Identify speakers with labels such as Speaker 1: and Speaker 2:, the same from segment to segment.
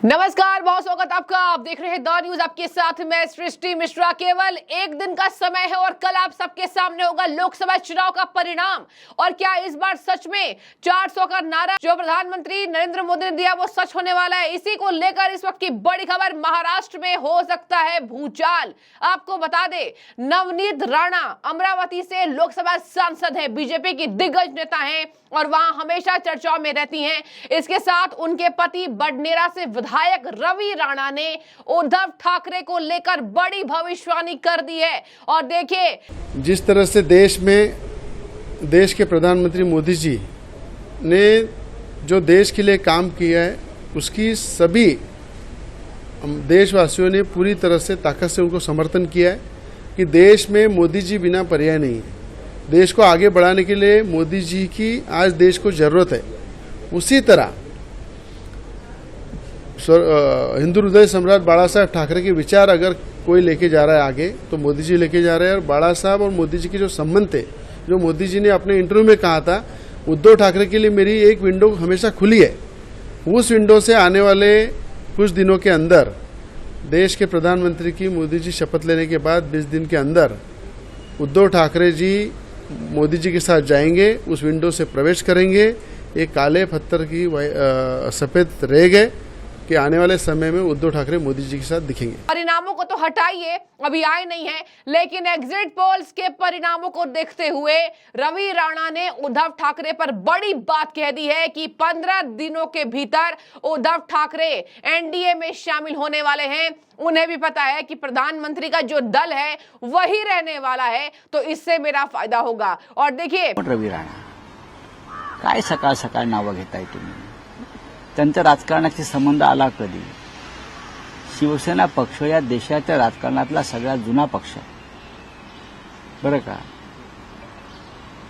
Speaker 1: नमस्कार, बहुत स्वागत आपका। आप देख रहे हैं द न्यूज, आपके साथ मैं सृष्टि मिश्रा। केवल एक दिन का समय है और कल आप सबके सामने होगा लोकसभा चुनाव का परिणाम। और क्या इस बार सच में 400 का नारा जो प्रधानमंत्री नरेंद्र मोदी ने दिया वो सच होने वाला है? इसी को लेकर इस वक्त की बड़ी खबर, महाराष्ट्र में हो सकता है भूचाल। आपको बता दे, नवनीत राणा अमरावती से लोकसभा सांसद है, बीजेपी की दिग्गज नेता है और वहां हमेशा चर्चाओं में रहती हैं। इसके साथ उनके पति बडनेरा से विधायक रवि राणा ने उद्धव ठाकरे को लेकर बड़ी भविष्यवाणी कर दी है। और देखिए,
Speaker 2: जिस तरह से देश के प्रधानमंत्री मोदी जी ने जो देश के लिए काम किया है, उसकी सभी देशवासियों ने पूरी तरह से ताकत से उनको समर्थन किया है कि देश में मोदी जी बिना पर्याय नहीं है। देश को आगे बढ़ाने के लिए मोदी जी की आज देश को जरूरत है। उसी तरह हिंदू हृदय सम्राट बाला साहब ठाकरे के विचार अगर कोई लेके जा रहा है आगे, तो मोदी जी लेके जा रहे हैं। और बाला साहब और मोदी जी के जो संबंध थे, जो मोदी जी ने अपने इंटरव्यू में कहा था, उद्धव ठाकरे के लिए मेरी एक विंडो हमेशा खुली है। उस विंडो से आने वाले कुछ दिनों के अंदर देश के प्रधानमंत्री की मोदी जी शपथ लेने के बाद 20 दिन के अंदर उद्धव ठाकरे जी मोदी जी के साथ जाएंगे, उस विंडो से प्रवेश करेंगे। एक काले पत्थर की सफेद रेग है कि आने वाले समय में उद्धव ठाकरे मोदी जी के साथ दिखेंगे।
Speaker 1: परिणामों को तो हटाइए, अभी आए नहीं है, लेकिन एग्जिट पोल्स के परिणामों को देखते हुए रवि राणा ने उद्धव ठाकरे पर बड़ी बात कह दी है कि 15 दिनों के भीतर उद्धव ठाकरे एनडीए में शामिल होने वाले हैं। उन्हें भी पता है कि प्रधानमंत्री का जो दल है वही रहने वाला है, तो इससे मेरा फायदा होगा। और देखिए,
Speaker 3: रवि राणा काय सकाळ सकाळ नावं घेताय तुम्ही? त्यांचा राजकारणाशी संबंध आला कधी? शिवसेना पक्ष या देशाच्या राजकारणातला सगळ्यात जुना पक्ष आहे, बरं का?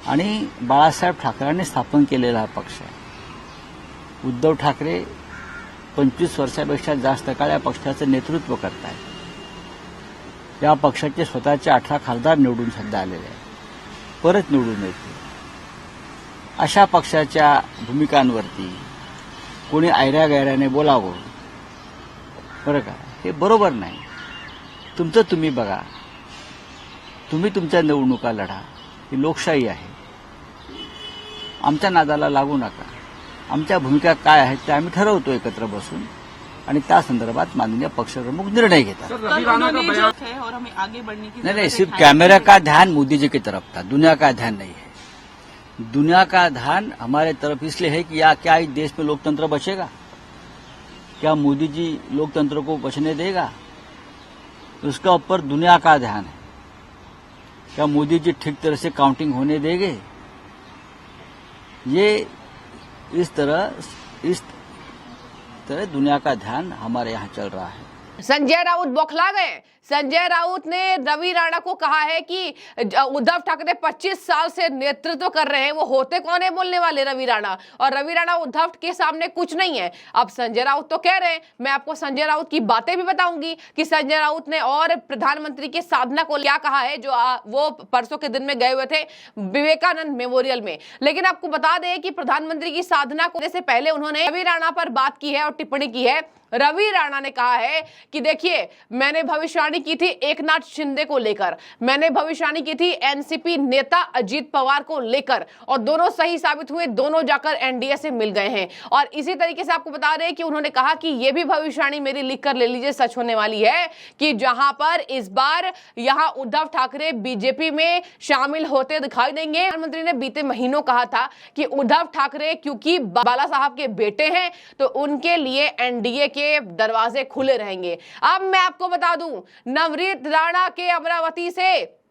Speaker 3: आणि बाळासाहेब ठाकरेंनी स्थापन केलेला हा पक्ष आहे। उद्धव ठाकरे 25 वर्षापेक्षा जास्त काळ या पक्षाचं नेतृत्व करतायत। या पक्षाचे स्वतःचे 18 खासदार निवडून सध्या आलेले आहेत, परत निवडून येतील। अशा पक्षाच्या भूमिकांवरती कोणी आयऱ्या गैऱ्याने बोलावं, बरं का? हे बरोबर नाही। तुमचं तुम्ही बघा, तुम्ही तुमच्या निवडणुका लढा, ही लोकशाही आहे। आमच्या नादाला लागू नका। आमच्या भूमिका काय आहेत ते आम्ही ठरवतो एकत्र बसून, आणि त्या संदर्भात माननीय पक्षप्रमुख निर्णय घेतात। नहीं, सिर्फ कैमरा का ध्यान मोदी जी की तरफ था, दुनिया का ध्यान नहीं है। दुनिया का ध्यान हमारे तरफ इसलिए है कि क्या इस देश में लोकतंत्र बचेगा? क्या मोदी जी लोकतंत्र को बचने देगा? तो उसका ऊपर दुनिया का ध्यान है। क्या मोदी जी ठीक तरह से काउंटिंग होने देंगे? ये इस तरह दुनिया का ध्यान हमारे यहाँ चल रहा है।
Speaker 1: संजय राउत बौखला गए। संजय राउत ने रवि राणा को कहा है कि उद्धव ठाकरे 25 साल से नेतृत्व कर रहे हैं, वो होते कौन है बोलने वाले रवि राणा? और रवि राणा उद्धव के सामने कुछ नहीं है। अब संजय राउत तो कह रहे हैं, मैं आपको संजय राउत की बातें भी बताऊंगी कि संजय राउत ने और प्रधानमंत्री की साधना को क्या कहा है, जो वो परसों के दिन में गए हुए थे विवेकानंद मेमोरियल में। लेकिन आपको बता दें कि प्रधानमंत्री की साधना को से पहले उन्होंने रवि राणा पर बात की है और टिप्पणी की है। रवि राणा ने कहा है कि देखिए, मैंने भविष्यवाणी की थी एकनाथ शिंदे को लेकर, मैंने भविष्यवाणी की थी एनसीपी नेता अजीत पवार को लेकर, और दोनों सही साबित हुए, दोनों जाकर एनडीए से मिल गए हैं। और इसी तरीके से आपको बता रहे हैं कि उन्होंने कहा कि यह भी भविष्यवाणी मेरी लिख कर ले लीजिए, सच होने वाली है कि जहां पर इस बार यहां उद्धव ठाकरे बीजेपी में शामिल होते दिखाई देंगे। प्रधानमंत्री ने बीते महीनों कहा था कि उद्धव ठाकरे क्योंकि बाला साहब के बेटे हैं, तो उनके लिए एनडीए के दरवाजे खुले रहेंगे। अब मैं आपको बता दूं, नवनीत राणा के अमरावती से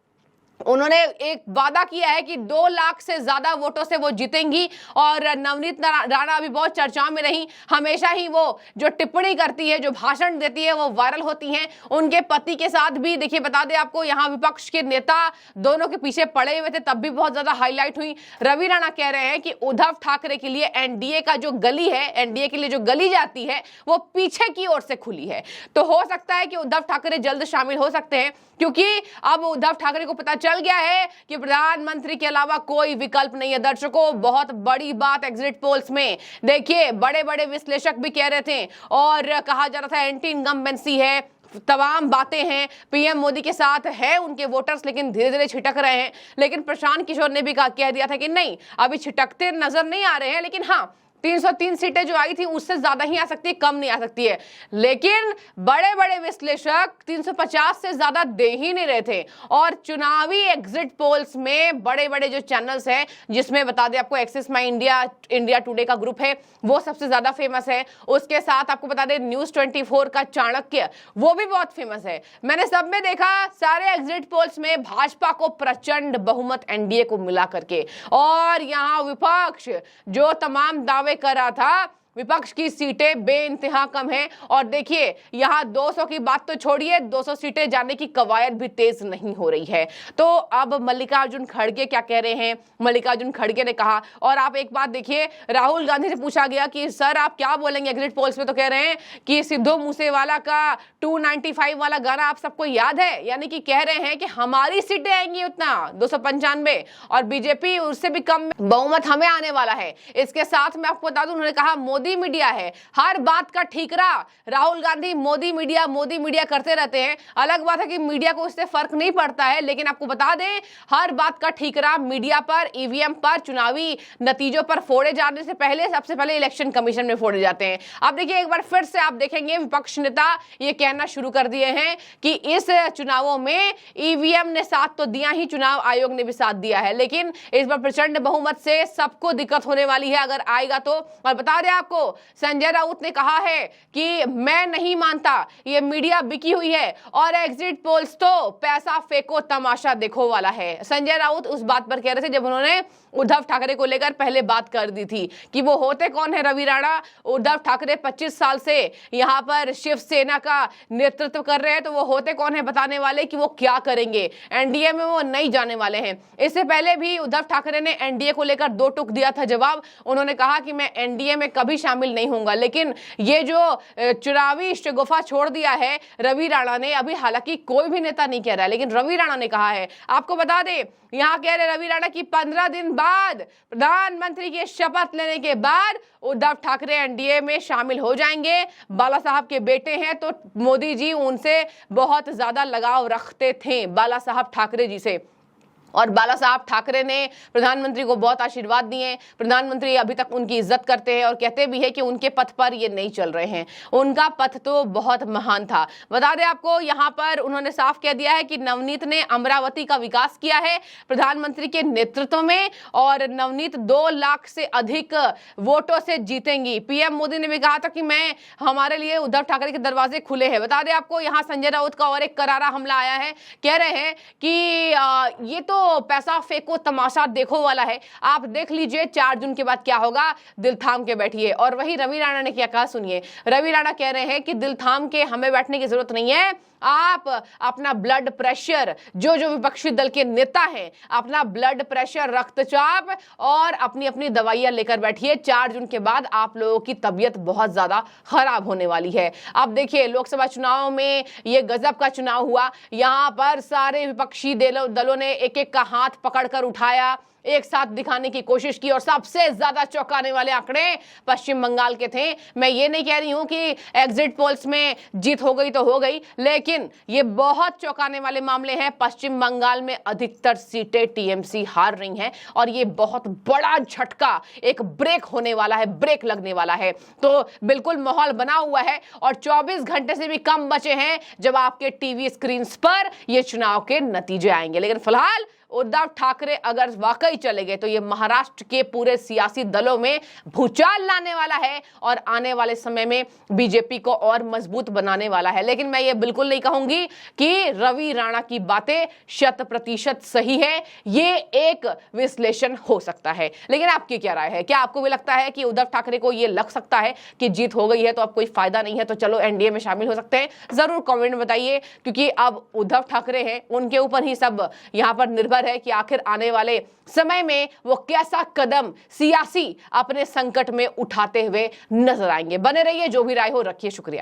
Speaker 1: उन्होंने एक वादा किया है कि 2 लाख से ज्यादा वोटों से वो जीतेंगी। और नवनीत राणा अभी बहुत चर्चाओं में रही, हमेशा ही वो जो टिप्पणी करती है, जो भाषण देती है, वो वायरल होती हैं। उनके पति के साथ भी देखिए, बता दें आपको, यहाँ विपक्ष के नेता दोनों के पीछे पड़े हुए थे, तब भी बहुत ज्यादा हाईलाइट हुई। रवि राणा कह रहे हैं कि उद्धव ठाकरे के लिए एनडीए का जो गली है, एनडीए के लिए जो गली जाती है, वो पीछे की ओर से खुली है। तो हो सकता है कि उद्धव ठाकरे जल्द शामिल हो सकते हैं, क्योंकि अब उद्धव ठाकरे को पता चल चल गया है कि प्रधानमंत्री के अलावा कोई विकल्प नहीं है। दर्शकों, बहुत बड़ी बात एग्जिट पोल्स में, देखिए बड़े बड़े विश्लेषक भी कह रहे थे और कहा जा रहा था एंटी इनकम्बेंसी है, तमाम बातें हैं, पीएम मोदी के साथ है उनके वोटर्स, लेकिन धीरे धीरे छिटक रहे हैं। लेकिन प्रशांत किशोर ने भी कह दिया था कि नहीं, अभी छिटकते नजर नहीं आ रहे हैं, लेकिन हाँ 303 सीटें जो आई थी उससे ज्यादा ही आ सकती है, कम नहीं आ सकती है। लेकिन बड़े बड़े विश्लेषक 350 से ज्यादा दे ही नहीं रहे थे। और चुनावी एग्जिट पोल्स में बड़े बड़े जो चैनल्स हैं, जिसमें बता दें आपको एक्सिस माई इंडिया, इंडिया टुडे का ग्रुप है, वो सबसे ज्यादा फेमस है। उसके साथ आपको बता दें न्यूज 24 का चाणक्य, वो भी बहुत फेमस है। मैंने सब में देखा, सारे एग्जिट पोल्स में भाजपा को प्रचंड बहुमत एनडीए को मिला करके, और यहां विपक्ष जो तमाम दावे कर रहा था, विपक्ष की सीटें बेइंतहा कम हैं। और देखिए यहां 200 की बात तो छोड़िए, 200 सीटें जाने की कवायद भी तेज नहीं हो रही है। तो अब मल्लिकार्जुन खड़गे क्या कह रहे हैं? मल्लिकार्जुन खड़गे ने कहा, और आप एक बात देखिए, राहुल गांधी से पूछा गया कि सर आप क्या बोलेंगे एग्जिट पोल्स में, तो कह रहे हैं कि सिद्धू मूसेवाला का 295 वाला गाना आप सबको याद है, यानी कि कह रहे हैं कि हमारी सीटें आएंगी उतना 295 और बीजेपी उससे भी कम बहुमत हमें आने वाला है। इसके साथ मैं आपको बता दूं, उन्होंने कहा मोदी मीडिया है, हर बात का ठीकरा। राहुल गांधी मोदी मीडिया करते रहते हैं, अलग बात है कि मीडिया को इससे फर्क नहीं पड़ता है, लेकिन आपको बता दें हर बात का ठीकरा मीडिया पर, ईवीएम पर, चुनावी नतीजों पर फोड़े जाने से पहले सबसे पहले इलेक्शन कमीशन में फोड़े जाते हैं। अब देखिए एक बार फिर से आप देखेंगे विपक्ष नेता ये कहना शुरू कर दिए हैं कि इस चुनावों में ईवीएम ने साथ तो दिया ही, चुनाव आयोग ने भी साथ दिया है, लेकिन इस बार प्रचंड बहुमत से सबको दिक्कत होने वाली है अगर आएगा तो। और बता दें आपको, संजय राउत ने कहा है कि मैं नहीं मानता, ये मीडिया बिकी हुई है और एग्जिट पोल्स तो पैसा फेंको तमाशा देखो वाला है। संजय राउत उस बात पर कह रहे थे जब उन्होंने उद्धव ठाकरे को लेकर पहले बात कर दी थी कि वो होते कौन है रवि राणा। उद्धव ठाकरे 25 साल से यहां पर शिवसेना का नेतृत्व कर रहे हैं, तो वो होते कौन है बताने वाले कि वो क्या करेंगे, एनडीए में वो नहीं जाने वाले हैं। इससे पहले भी उद्धव ठाकरे ने एनडीए को लेकर 2 टूक दिया था जवाब, उन्होंने कहा कि मैं एनडीए में कभी शामिल नहीं होऊंगा। लेकिन ये जो चुनावी शगुफा छोड़ दिया है रवि राणा ने, अभी हालांकि कोई भी नेता नहीं कह रहा है, लेकिन रवि राणा ने कहा है। आपको बता दें यहां कह रहे रवि राणा की 15 दिन बाद प्रधानमंत्री की शपथ लेने के बाद उद्धव ठाकरे एनडीए में शामिल हो जाएंगे। बाला साहब के बेटे हैं तो मोदी जी उनसे बहुत ज्यादा लगाव रखते थे, बाला साहब ठाकरे जी से, और बाला साहब ठाकरे ने प्रधानमंत्री को बहुत आशीर्वाद दिए। प्रधानमंत्री अभी तक उनकी इज्जत करते हैं और कहते भी है कि उनके पथ पर ये नहीं चल रहे हैं, उनका पथ तो बहुत महान था। बता दें आपको यहाँ पर उन्होंने साफ कह दिया है कि नवनीत ने अमरावती का विकास किया है प्रधानमंत्री के नेतृत्व में, और नवनीत 2 लाख से अधिक वोटों से जीतेंगी। पीएम मोदी ने भी कहा था कि मैं, हमारे लिए उद्धव ठाकरे के दरवाजे खुले हैं। बता दें आपको यहाँ संजय राउत का और एक करारा हमला आया है, कह रहे हैं कि ये तो पैसा फेंको तमाशा देखो वाला है, आप देख लीजिए 4 जून के बाद क्या होगा, दिल थाम के बैठिए। और वही रवि राणा ने क्या कहा सुनिए, रवि राणा कह रहे हैं कि दिल थाम के हमें बैठने की जरूरत नहीं है, आप अपना ब्लड प्रेशर, जो विपक्षी दल के नेता हैं, अपना ब्लड प्रेशर, रक्तचाप और अपनी अपनी दवाइयां लेकर बैठिए, 4 जून के बाद आप लोगों की तबीयत बहुत ज्यादा खराब होने वाली है। अब देखिए लोकसभा चुनाव में ये गजब का चुनाव हुआ, यहां पर सारे विपक्षी दलों ने एक एक का हाथ पकड़कर उठाया, एक साथ दिखाने की कोशिश की, और सबसे ज्यादा चौंकाने वाले आंकड़े पश्चिम बंगाल के थे। मैं ये नहीं कह रही हूं कि एग्जिट पोल्स में जीत हो गई तो हो गई, लेकिन ये बहुत चौंकाने वाले मामले हैं। पश्चिम बंगाल में अधिकतर सीटें टीएमसी हार रही हैं, और ये बहुत बड़ा झटका, एक ब्रेक होने वाला है, ब्रेक लगने वाला है। तो बिल्कुल माहौल बना हुआ है, और 24 घंटे से भी कम बचे हैं जब आपके टीवी स्क्रीन पर ये चुनाव के नतीजे आएंगे। लेकिन फिलहाल उद्धव ठाकरे अगर वाकई चले गए तो ये महाराष्ट्र के पूरे सियासी दलों में भूचाल लाने वाला है और आने वाले समय में बीजेपी को और मजबूत बनाने वाला है। लेकिन मैं ये बिल्कुल नहीं कहूंगी कि रवि राणा की बातें 100% सही है, ये एक विश्लेषण हो सकता है। लेकिन आपकी क्या राय है? क्या आपको भी लगता है कि उद्धव ठाकरे को ये लग सकता है कि जीत हो गई है तो अब कोई फायदा नहीं है, तो चलो एनडीए में शामिल हो सकते हैं? जरूर कमेंट में बताइए, क्योंकि अब उद्धव ठाकरे हैं, उनके ऊपर ही सब यहां पर निर्भर है कि आखिर आने वाले समय में वो कैसा कदम सियासी अपने संकट में उठाते हुए नजर आएंगे। बने रहिए, जो भी राय हो रखिए। शुक्रिया।